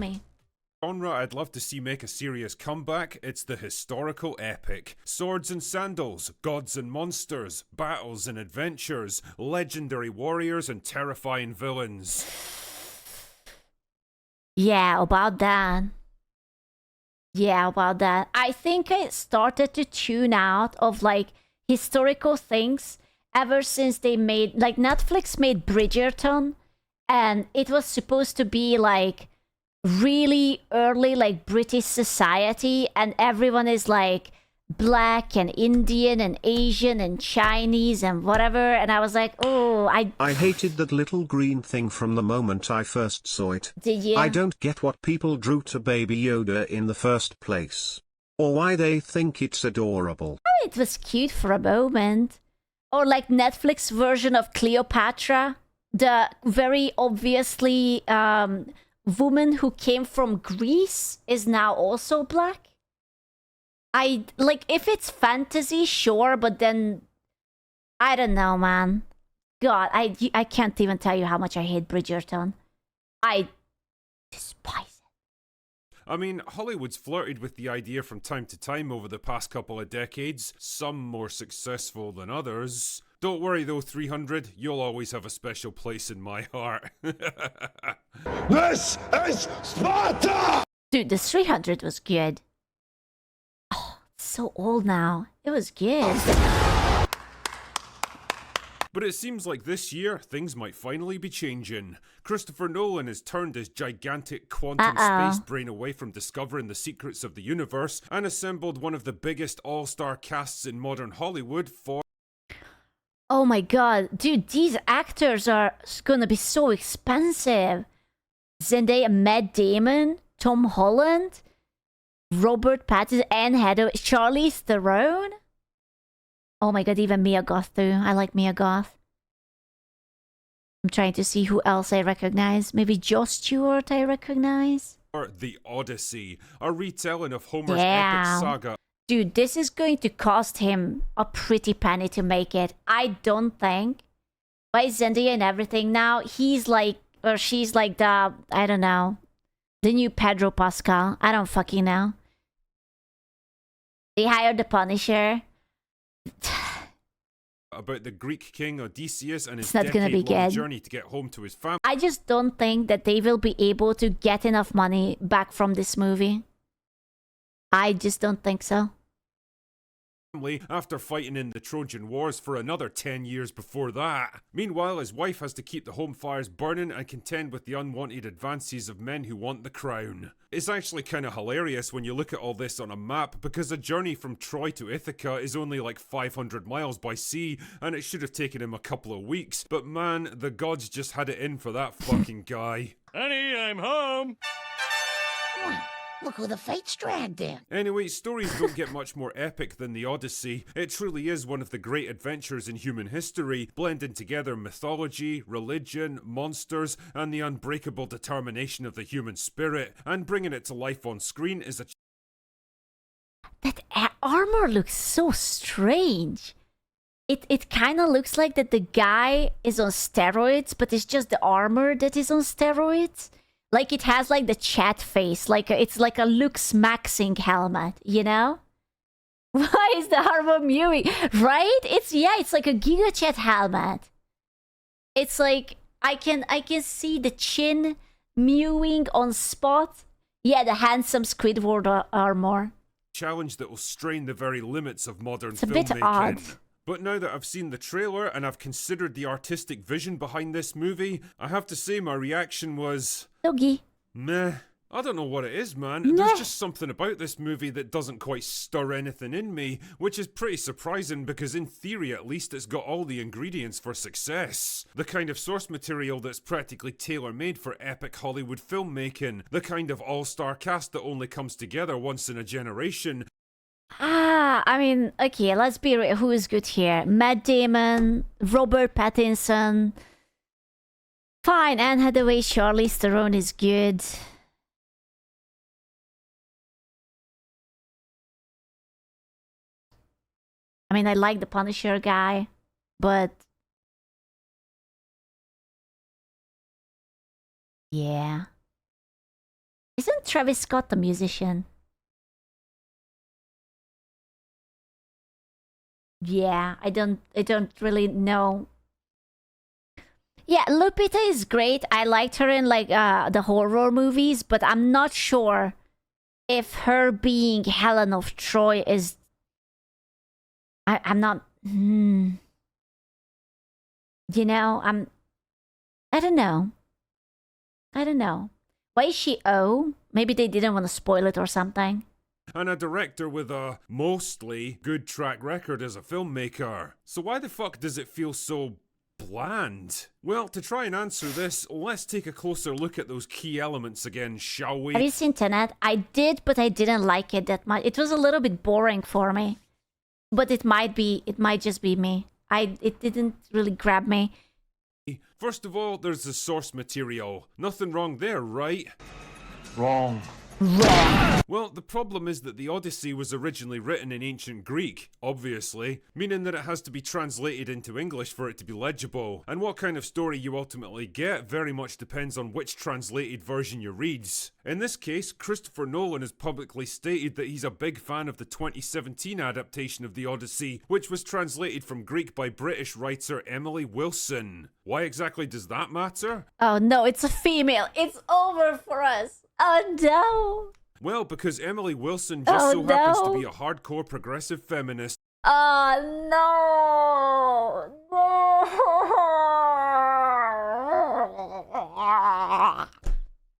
me. Genre I'd love to see make a serious comeback, it's the historical epic. Swords and sandals, gods and monsters, battles and adventures, legendary warriors and terrifying villains. Yeah, about that. Yeah, about that. I think I started to tune out of like historical things ever since they made, like, Netflix made Bridgerton, and it was supposed to be like really early, like, British society, and everyone is like black and Indian and Asian and Chinese and whatever, and I was like, oh, I hated that little green thing from the moment I first saw it. Did you? I don't get what people drew to Baby Yoda in the first place. Or why they think it's adorable. Oh, it was cute for a moment. Or like Netflix version of Cleopatra, the very obviously woman who came from Greece is now also black. I like, if it's fantasy, sure, but then I don't know, man. God, I can't even tell you how much I hate Bridgerton. I despise it. I mean, Hollywood's flirted with the idea from time to time over the past couple of decades, some more successful than others. Don't worry though, 300, you'll always have a special place in my heart. This is Sparta! Dude, the 300 was good. Oh, it's so old now. It was good. But it seems like this year, things might finally be changing. Christopher Nolan has turned his gigantic quantum space brain away from discovering the secrets of the universe and assembled one of the biggest all-star casts in modern Hollywood for... Oh my god, dude, these actors are gonna be so expensive. Zendaya, Matt Damon, Tom Holland, Robert Pattinson, Anne Hathaway, Charlize Theron. Oh my god, even Mia Goth too. I like Mia Goth. I'm trying to see who else I recognize. Maybe Joss Stewart I recognize. The Odyssey, a retelling of Homer's epic saga. Dude, this is going to cost him a pretty penny to make it. I don't think. By Zendaya and everything now, he's like, or she's like the, I don't know, the new Pedro Pascal. I don't fucking know. They hired the Punisher. About the Greek king Odysseus and his decade-long journey to get home to his family. I just don't think that they will be able to get enough money back from this movie. I just don't think so. After fighting in the Trojan Wars for another 10 years before that. Meanwhile, his wife has to keep the home fires burning and contend with the unwanted advances of men who want the crown. It's actually kind of hilarious when you look at all this on a map, because a journey from Troy to Ithaca is only like 500 miles by sea, and it should have taken him a couple of weeks. But man, the gods just had it in for that fucking guy. Honey, I'm home! Look who the fates dragged in. Anyway, stories don't get much more epic than the Odyssey. It truly is one of the great adventures in human history, blending together mythology, religion, monsters, and the unbreakable determination of the human spirit, and bringing it to life on screen is a... That armor looks so strange. It kind of looks like that the guy is on steroids, but it's just the armor that is on steroids. Like, it has, like, the chat face. Like, it's like a Lux Maxing helmet, you know? Why is the armor mewing? Right? It's like a Giga Chat helmet. It's like, I can see the chin mewing on spot. Yeah, the handsome Squidward armor. Challenge that will strain the very limits of modern filmmaking. It's a bit odd. But now that I've seen the trailer and I've considered the artistic vision behind this movie, I have to say my reaction was... Doggy. Meh. I don't know what it is, man. There's just something about this movie that doesn't quite stir anything in me, which is pretty surprising because in theory at least it's got all the ingredients for success. The kind of source material that's practically tailor-made for epic Hollywood filmmaking. The kind of all-star cast that only comes together once in a generation. I mean, okay, let's be real. Who is good here? Matt Damon, Robert Pattinson. Fine, Anne Hathaway, Charlize Theron is good. I mean, I like the Punisher guy, but... yeah. Isn't Travis Scott the musician? Yeah, I don't really know. Yeah, Lupita is great. I liked her in like the horror movies, but I'm not sure if her being Helen of Troy is. I'm not. You know, I don't know. I don't know. Why is she O? Maybe they didn't want to spoil it or something. And a director with a mostly good track record as a filmmaker. So why the fuck does it feel so bland? Well, to try and answer this, let's take a closer look at those key elements again, shall we? Have you seen Tenet? I did, but I didn't like it that much. It was a little bit boring for me. But it might just be me. It didn't really grab me. First of all, there's the source material. Nothing wrong there, right? Wrong. Well, the problem is that the Odyssey was originally written in ancient Greek, obviously, meaning that it has to be translated into English for it to be legible. And what kind of story you ultimately get very much depends on which translated version you read. In this case, Christopher Nolan has publicly stated that he's a big fan of the 2017 adaptation of the Odyssey, which was translated from Greek by British writer Emily Wilson. Why exactly does that matter? Oh no, it's a female. It's over for us. Oh no. Well, because Emily Wilson just happens to be a hardcore progressive feminist. Oh no.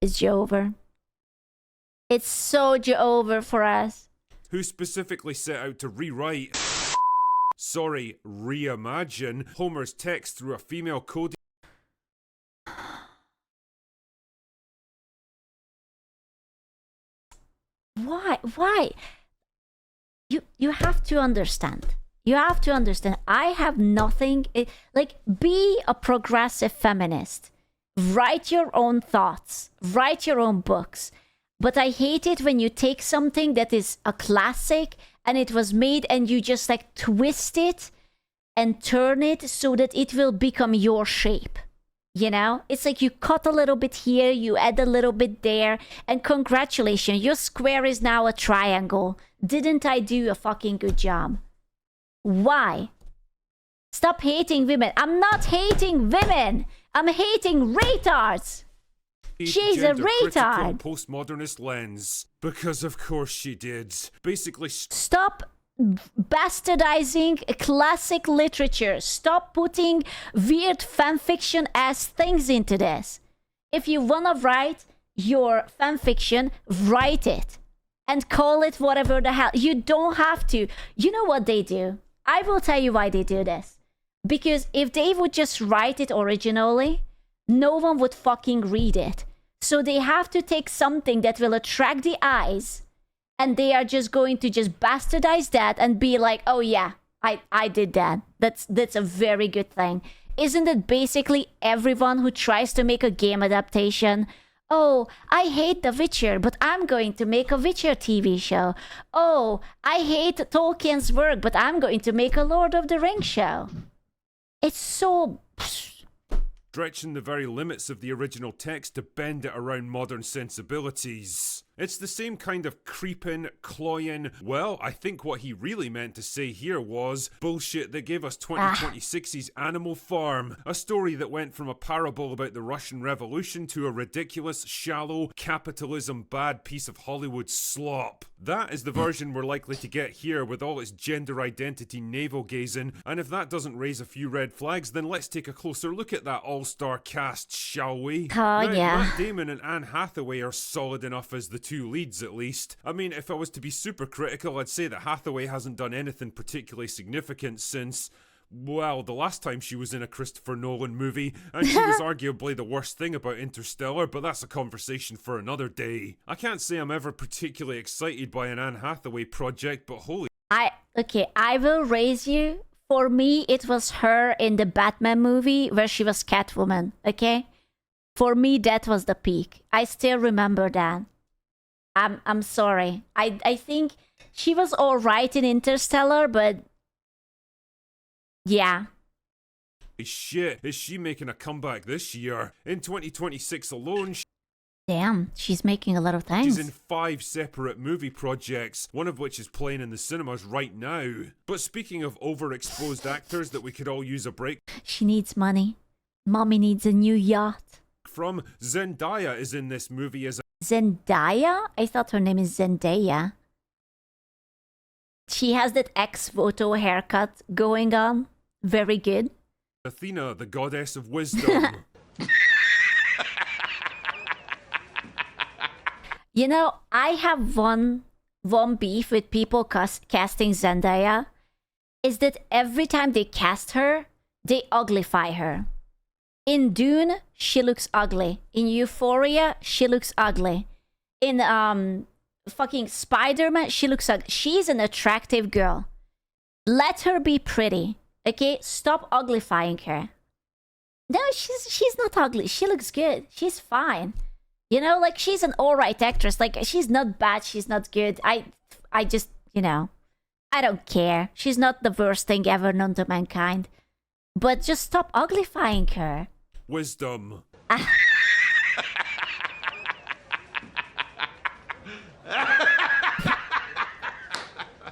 It's over. It's so over for us. Who specifically set out to rewrite, reimagine Homer's text through a female coding. Why? You have to understand. You have to understand. I have nothing. Like, be a progressive feminist. Write your own thoughts. Write your own books. But I hate it when you take something that is a classic and it was made and you just like twist it and turn it so that it will become your shape. You know, it's like you cut a little bit here, you add a little bit there, and congratulations, your square is now a triangle. Didn't I do a fucking good job? Why? Stop hating women. I'm not hating women. I'm hating retards. She's a retard. Postmodernist lens. Because of course she did. Basically, stop bastardizing classic literature. Stop putting weird fanfiction ass things into this. If you wanna write your fanfiction, write it and call it whatever the hell. You don't have to. You know what they do? I will tell you why they do this. Because if they would just write it originally, no one would fucking read it. So they have to take something that will attract the eyes, and they are just going to just bastardize that and be like, oh yeah, I did that. That's a very good thing. Isn't it basically everyone who tries to make a game adaptation? Oh, I hate The Witcher, but I'm going to make a Witcher TV show. Oh, I hate Tolkien's work, but I'm going to make a Lord of the Rings show. It's so... stretching the very limits of the original text to bend it around modern sensibilities. It's the same kind of creeping, cloying, well, I think what he really meant to say here was bullshit that gave us 2026's Animal Farm, a story that went from a parable about the Russian Revolution to a ridiculous, shallow, capitalism bad piece of Hollywood slop. That is the version we're likely to get here with all its gender identity navel-gazing, and if that doesn't raise a few red flags, then let's take a closer look at that all-star cast, shall we? Oh, yeah. Matt Damon and Anne Hathaway are solid enough as the two leads, at least. I mean, if I was to be super critical, I'd say that Hathaway hasn't done anything particularly significant since, well, the last time she was in a Christopher Nolan movie, and she was arguably the worst thing about Interstellar, but that's a conversation for another day. I can't say I'm ever particularly excited by an Anne Hathaway project, but holy... I will raise you. For me, it was her in the Batman movie where she was Catwoman, okay? For me, that was the peak. I still remember that. I'm sorry. I think she was alright in Interstellar, but yeah. Shit, is she making a comeback this year? In 2026 alone, Damn, she's making a lot of She's things. in 5 separate movie projects, one of which is playing in the cinemas right now. But speaking of overexposed actors that we could all use a break She needs money. Mommy needs a new yacht. from, Zendaya is in this movie as Zendaya? I thought her name is Zendaya. She has that ex-photo haircut going on. Very good. Athena, the goddess of wisdom. You know, I have one beef with people casting Zendaya, is that every time they cast her, they uglify her. In Dune, she looks ugly. In Euphoria, she looks ugly. In fucking Spider-Man, she looks ugly. She's an attractive girl. Let her be pretty. Okay? Stop uglifying her. No, she's not ugly. She looks good. She's fine. You know, like, she's an alright actress. Like, she's not bad, she's not good. I just, you know, I don't care. She's not the worst thing ever known to mankind. But just stop uglifying her. Wisdom.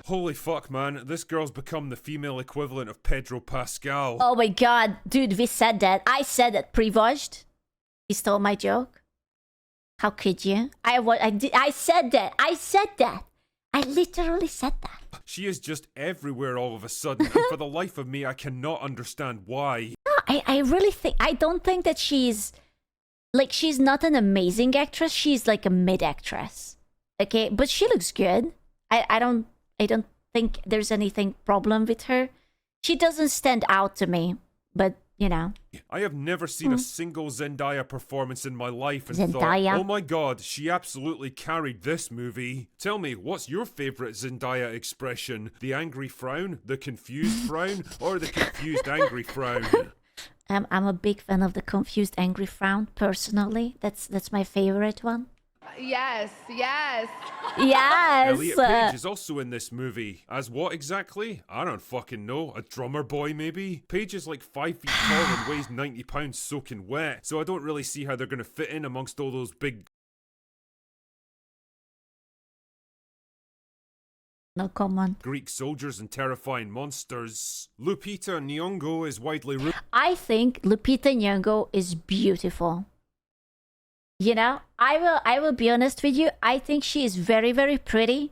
Holy fuck, man. This girl's become the female equivalent of Pedro Pascal. Oh my god, dude, we said that. I said that. Prevoged. He stole my joke. How could you? I said that. I said that. I literally said that. She is just everywhere all of a sudden, and for the life of me, I cannot understand why. No, I really think, I don't think that she's not an amazing actress. She's like a mid-actress. Okay, but she looks good. I don't think there's anything problem with her. She doesn't stand out to me, but you know. I have never seen a single Zendaya performance in my life and Zendaya? thought, oh my god, she absolutely carried this movie. Tell me, what's your favourite Zendaya expression? The angry frown, the confused frown, or the confused angry frown? I'm a big fan of the confused angry frown, personally. That's my favorite one. Yes, yes. Yes! Elliot Page is also in this movie. As what exactly? I don't fucking know. A drummer boy, maybe? Page is like 5 feet tall and weighs 90 pounds soaking wet, so I don't really see how they're gonna fit in amongst all those big... No comment. Greek soldiers and terrifying monsters. Lupita Nyong'o is widely I think Lupita Nyong'o is beautiful. You know, I will be honest with you. I think she is very, very pretty,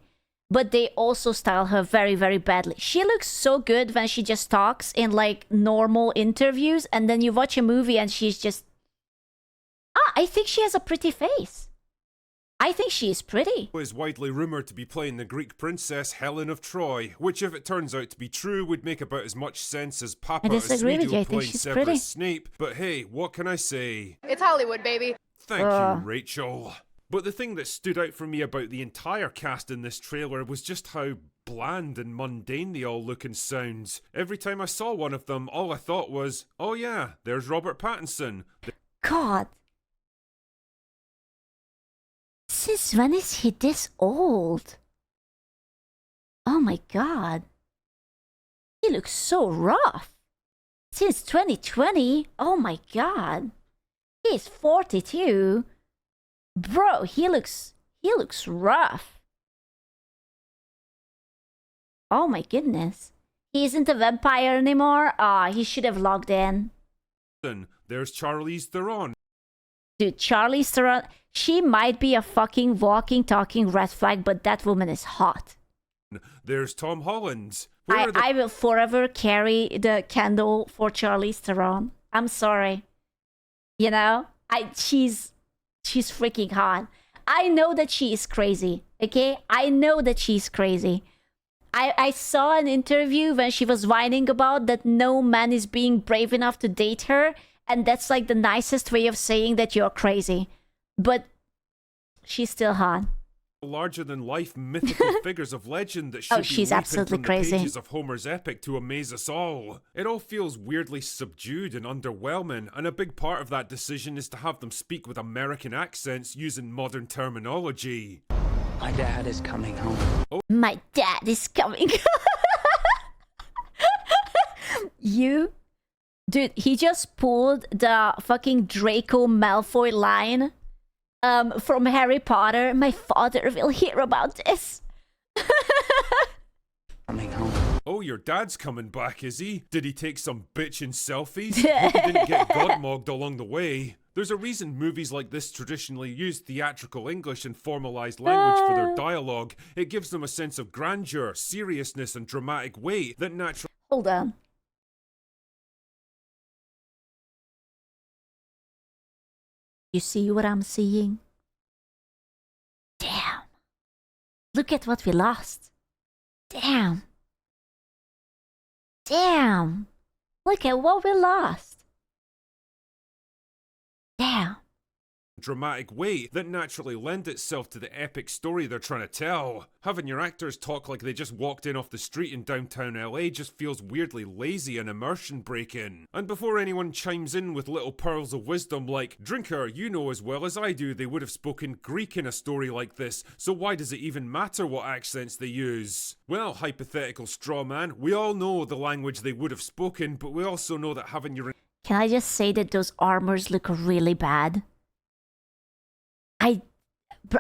but they also style her very, very badly. She looks so good when she just talks in like normal interviews, and then you watch a movie and she's just... I think she has a pretty face. I think she is pretty. is widely rumoured to be playing the Greek princess Helen of Troy, which if it turns out to be true would make about as much sense as Papa I disagree with you. I Esmedio think playing she's Severus pretty. Snape. But hey, what can I say? It's Hollywood, baby. Thank you, Rachel. But the thing that stood out for me about the entire cast in this trailer was just how bland and mundane they all look and sound. Every time I saw one of them, all I thought was, oh yeah, there's Robert Pattinson. God. Since when is he this old? Oh my god. He looks so rough. Since 2020? Oh my god. He's 42. Bro, he looks rough. Oh my goodness. He isn't a vampire anymore? He should have logged in. There's Charlize Theron. Dude, Charlize Theron, she might be a fucking walking, talking red flag, but that woman is hot. There's Tom Holland. I will forever carry the candle for Charlize Theron. I'm sorry. You know, she's freaking hot. I know that she is crazy, okay? I know that she's crazy. I saw an interview when she was whining about that no man is being brave enough to date her, and that's like the nicest way of saying that you're crazy. But she's still hot. Larger-than-life mythical figures of legend that should be she's leaping absolutely from crazy. the pages of Homer's epic to amaze us all. It all feels weirdly subdued and underwhelming, and a big part of that decision is to have them speak with American accents using modern terminology. My dad is coming home. My dad is coming. You? Dude, he just pulled the fucking Draco Malfoy line. From Harry Potter. My father will hear about this. Coming home. Oh, your dad's coming back, is he? Did he take some bitchin' selfies? Hope he didn't get godmogged along the way. There's a reason movies like this traditionally use theatrical English and formalized language for their dialogue. It gives them a sense of grandeur, seriousness, and dramatic weight that naturally... Hold on. You see what I'm seeing? Damn. Look at what we lost. Damn. Damn. Look at what we lost. Damn. dramatic weight that naturally lend itself to the epic story they're trying to tell. Having your actors talk like they just walked in off the street in downtown LA just feels weirdly lazy and immersion breaking. And before anyone chimes in with little pearls of wisdom like, Drinker, you know as well as I do they would have spoken Greek in a story like this, so why does it even matter what accents they use? Well, hypothetical straw man, we all know the language they would have spoken, but we also know that having your... Can I just say that those armors look really bad?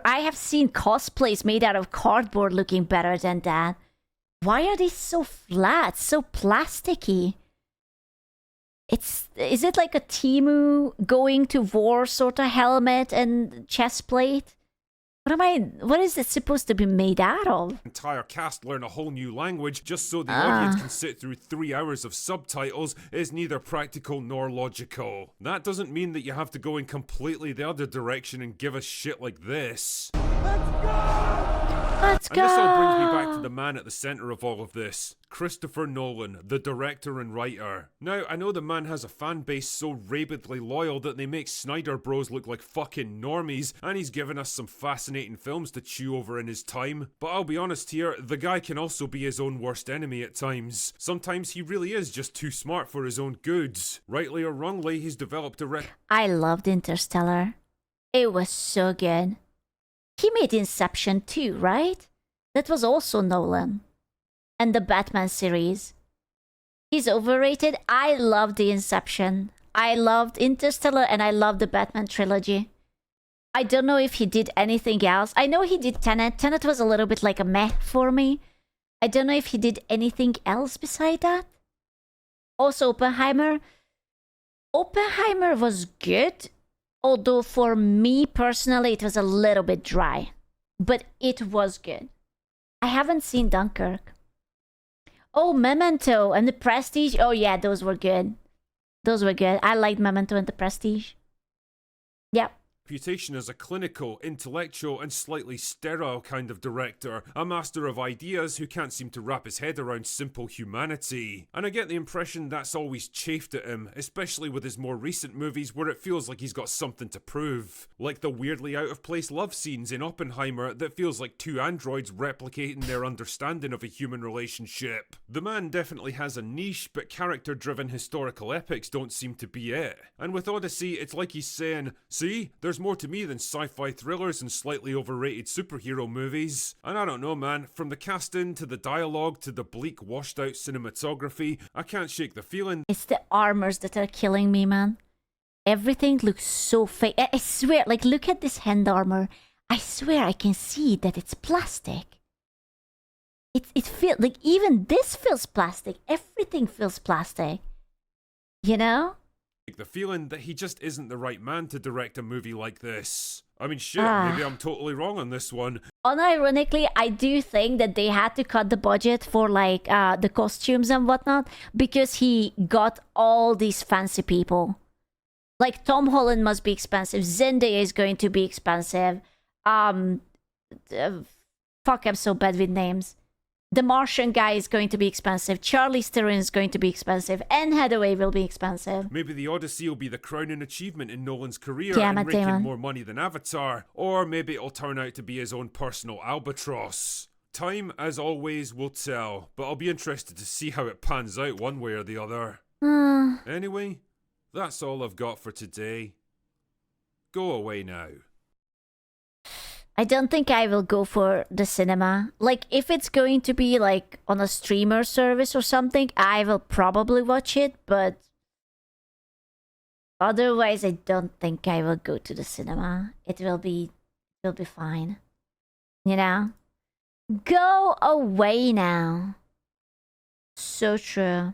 I have seen cosplays made out of cardboard looking better than that. Why are they so flat, so plasticky? Is it like a Timu going to war sort of helmet and chest plate? What is it supposed to be made out of? Entire cast learn a whole new language just so the audience can sit through 3 hours of subtitles is neither practical nor logical. That doesn't mean that you have to go in completely the other direction and give us shit like this. Let's go! And this all brings me back to the man at the centre of all of this. Christopher Nolan, the director and writer. Now, I know the man has a fan base so rabidly loyal that they make Snyder Bros look like fucking normies, and he's given us some fascinating films to chew over in his time. But I'll be honest here, the guy can also be his own worst enemy at times. Sometimes he really is just too smart for his own goods. Rightly or wrongly, he's developed a I loved Interstellar. It was so good. He made Inception too, right? That was also Nolan. And the Batman series. He's overrated. I loved the Inception. I loved Interstellar and I loved the Batman trilogy. I don't know if he did anything else. I know he did Tenet. Tenet was a little bit like a meh for me. I don't know if he did anything else beside that. Also Oppenheimer. Oppenheimer was good. Although for me personally, it was a little bit dry. But it was good. I haven't seen Dunkirk. Oh, Memento and The Prestige. Oh yeah, those were good. Those were good. I liked Memento and The Prestige. Yep. reputation as a clinical, intellectual, and slightly sterile kind of director, a master of ideas who can't seem to wrap his head around simple humanity. And I get the impression that's always chafed at him, especially with his more recent movies where it feels like he's got something to prove. Like the weirdly out of place love scenes in Oppenheimer that feels like two androids replicating their understanding of a human relationship. The man definitely has a niche, but character-driven historical epics don't seem to be it. And with Odyssey, it's like he's saying, see, there's more to me than sci-fi thrillers and slightly overrated superhero movies. And I don't know, man, from the casting to the dialogue to the bleak washed out cinematography, I can't shake the feeling. It's the armors that are killing me, man. Everything looks so fake. I swear, like, look at this hand armor. I swear I can see that it's plastic. It feels like even this feels plastic. Everything feels plastic. You know? The feeling that he just isn't the right man to direct a movie like this. I mean, shit, maybe I'm totally wrong on this one. Unironically, I do think that they had to cut the budget for like the costumes and whatnot because he got all these fancy people. Like Tom Holland must be expensive. Zendaya is going to be expensive. Fuck, I'm so bad with names. The Martian guy is going to be expensive. Charlize Theron is going to be expensive. Anne Hathaway will be expensive. Maybe the Odyssey will be the crowning achievement in Nolan's career Damn and it, raking Damon. more money than Avatar. Or maybe it'll turn out to be his own personal albatross. Time, as always, will tell. But I'll be interested to see how it pans out one way or the other. Anyway, that's all I've got for today. Go away now. I don't think I will go for the cinema. Like, if it's going to be, like, on a streamer service or something, I will probably watch it, but Otherwise, I don't think I will go to the cinema. It will be fine. You know? Go away now. So true.